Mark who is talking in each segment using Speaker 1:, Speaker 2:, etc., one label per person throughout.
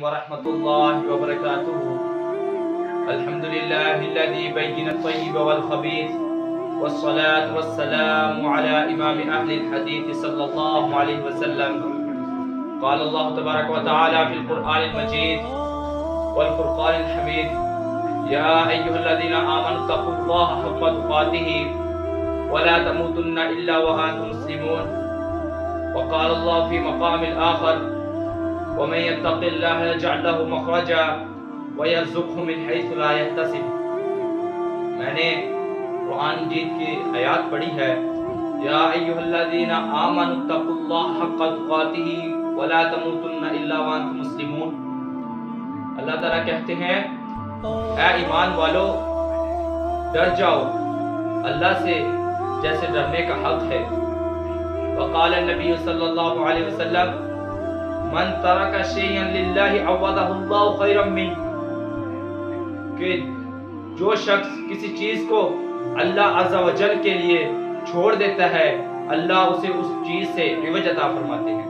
Speaker 1: ورحمة الله وبركاته. الحمد لله الذي بين الطيب والخبيث، والصلاة والسلام على إمام أهل الحديث صلى الله عليه وسلم. قال الله تبارك وتعالى في القرآن المجيد والفرقان الحميد: يا أيها الذين آمنوا اتقوا الله حق تقاته ولا تموتن إلا وأنتم مسلمون. وقال الله في مقام الآخر: ومن يتق الله يجعل له مخرجا ويرزقه من حيث لا يحتسب. میں نے قرآن مجید کی آیات پڑھی ہے: یا ایھا الذین آمنوا اتقوا اللہ حق تقاتہ ولا تموتن الا وانتم مسلمون. اللہ تعالیٰ کہتے ہیں اے ایمان والو، ڈر جاؤ اللہ سے جیسے ڈرنے کا حق ہے. وقال النبی صلی اللہ علیہ وسلم: من ترک شیئا للہ عوضہ اللہ خیرا منہ. کہ جو شخص کسی چیز کو اللہ عز و جل کے لیے چھوڑ دیتا ہے، اللہ اسے اس چیز سے عوض عطا فرماتے ہیں.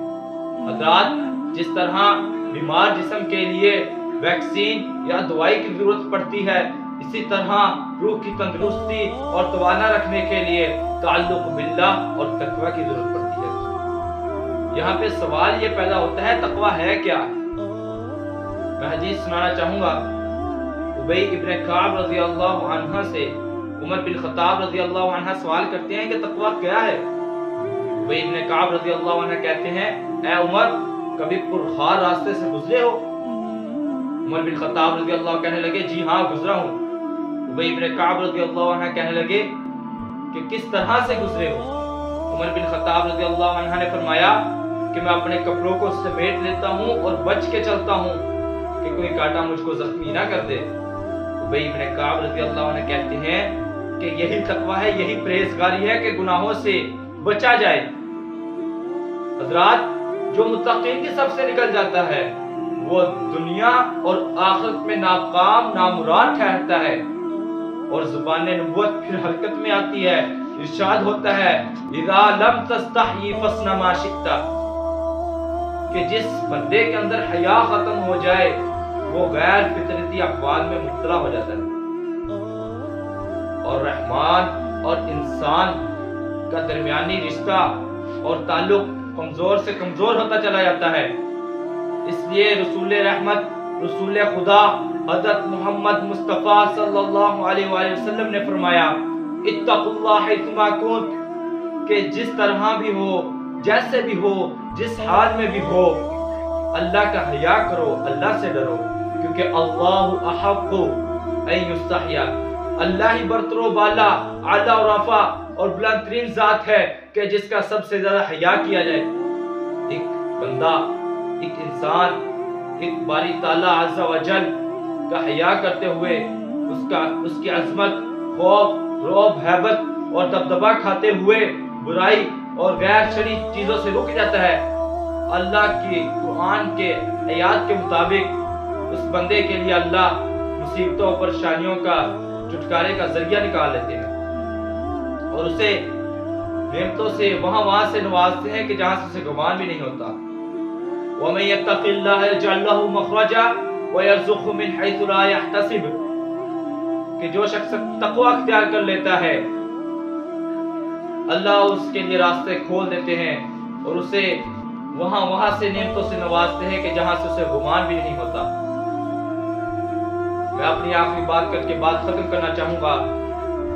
Speaker 1: حضرات، جس طرح بیمار جسم کے لیے ویکسین یا دوائی کی ضرورت پڑتی ہے، اسی طرح روح کی تندرستی اور توانا رکھنے کے لیے تعلق باللہ اور تقوی کی ضرورت پڑتی ہے. یہاں پہ سوال یہ پیدا ہوتا ہے، تقوی ہے کیا؟ میں حدیث سنانا چاہوں گا. ابی ابن کعب رضی اللہ عنہ سے عمر بن خطاب رضی اللہ عنہ سوال کرتے ہیں کہ تقوی کیا ہے؟ ابی ابن کعب رضی اللہ عنہ کہتے ہیں: اے عمر، کبھی پرخار راستے سے گزرے ہو؟ عمر بن خطاب رضی اللہ عنہ کہنے لگے: جی ہاں، گزرا ہوں. ابی ابن کعب رضی اللہ عنہ کہنے لگے کہ کس طرح سے گزرے ہو؟ عمر بن خطاب رضی اللہ عنہ نے فرمایا کہ میں اپنے کپڑوں کو سمیٹ لیتا ہوں اور بچ کے چلتا ہوں کہ کوئی کانٹا مجھ کو زخمی نہ کر دے. ابی ابن کعب رضی اللہ عنہ کہتے ہیں کہ یہی تقوی ہے، یہی پرہیزگاری ہے کہ گناہوں سے بچا جائے. حضرات، جو متقین کی صف سے نکل جاتا ہے وہ دنیا اور آخرت میں ناکام نامراد ٹھہرتا ہے، اور زبان نبوت پھر حرکت میں آتی ہے. ارشاد ہوتا ہے: اذا لم تستحی فاصنع ما شئت. کہ جس بندے کے اندر حیا ختم ہو جائے وہ غیر فطرتی اقوال میں مبتلا ہو جاتا ہے، اور رحمان اور انسان کا درمیانی رشتہ اور تعلق کمزور سے کمزور ہوتا چلا جاتا ہے. اس لیے رسول رحمت، رسول خدا حضرت محمد مصطفیٰ صلی اللہ علیہ وآلہ وسلم نے فرمایا: اتقوا اللہ حیثما کنت. کہ جس طرح بھی ہو، جیسے بھی ہو، جس حال میں بھی ہو، اللہ کا حیا کرو، اللہ سے ڈرو، کیونکہ اللہ احق ان یستحیا. اللہ ہی برتر و بالا، اعلیٰ و رفع اور بلند ترین ذات ہے کہ جس کا سب سے زیادہ حیا کیا جائے. ایک بندہ، ایک انسان، ایک باری تعالیٰ عز و جل کا حیا کرتے ہوئے اس کی عظمت، خوف، رعب، ہیبت اور دبدبہ کھاتے ہوئے برائی اور غیر شرعی چیزوں سے رک جاتا ہے. اللہ کی قرآن کے آیات کے مطابق اس بندے کے لیے اللہ مصیبتوں اور پریشانیوں کا چھٹکارے کا ذریعہ نکال لیتے ہیں، اور اسے نعمتوں سے وہاں سے نوازتے ہیں کہ جہاں سے اسے گمان بھی نہیں ہوتا. وَمَن يَتَّقِ اللَّهَ يَجْعَل لَّهُ مَخْرَجًا وَيَرْزُقْهُ مِنْ حَيْثُ لَا يَحْتَسِبُ. کہ جو شخص تقوی اختیار کر لیتا ہے، اللہ اس کے لیے راستے کھول دیتے ہیں اور اسے وہاں سے نعمتوں سے نوازتے ہیں کہ جہاں سے اسے گمان بھی نہیں ہوتا. میں اپنی آخری بات کر کے بات ختم کرنا چاہوں گا.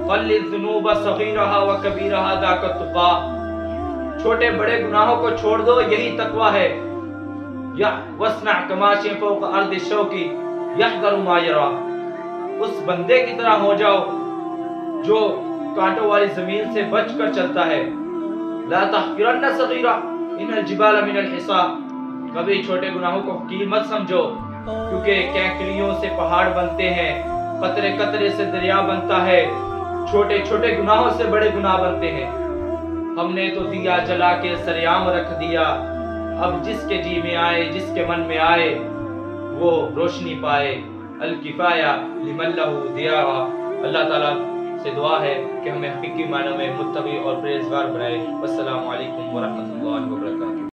Speaker 1: قلل الذنوب صغیرها وکبیرها ذاک التقی. چھوٹے بڑے گناہوں کو چھوڑ دو، یہی تقوی ہے. یا واصنع کماشی فوق ارض الشوک یحذر ما یری. اس بندے کی طرح ہو جاؤ جو کانٹوں والی زمین سے بچ کر چلتا ہے. لا تحقرن صغیرہ ان الجبال من الحصى. کبھی چھوٹے گناہوں کو حقیر مت سمجھو، کیونکہ کینکریوں سے پہاڑ بنتے ہیں، قطرے قطرے سے دریا بنتا ہے، چھوٹے چھوٹے گناہوں سے بڑے گناہ بنتے ہیں. ہم نے تو دیا جلا کے سریام رکھ دیا، اب جس کے جی میں آئے، جس کے من میں آئے وہ روشنی پائے. الکفایہ لمن لہ ضیاء. اللہ تعالیٰ سے دعا ہے کہ ہمیں حقیقی معنوں میں متقی اور پرہیزگار بنائے. والسلام علیکم ورحمۃ اللہ وبرکاتہ.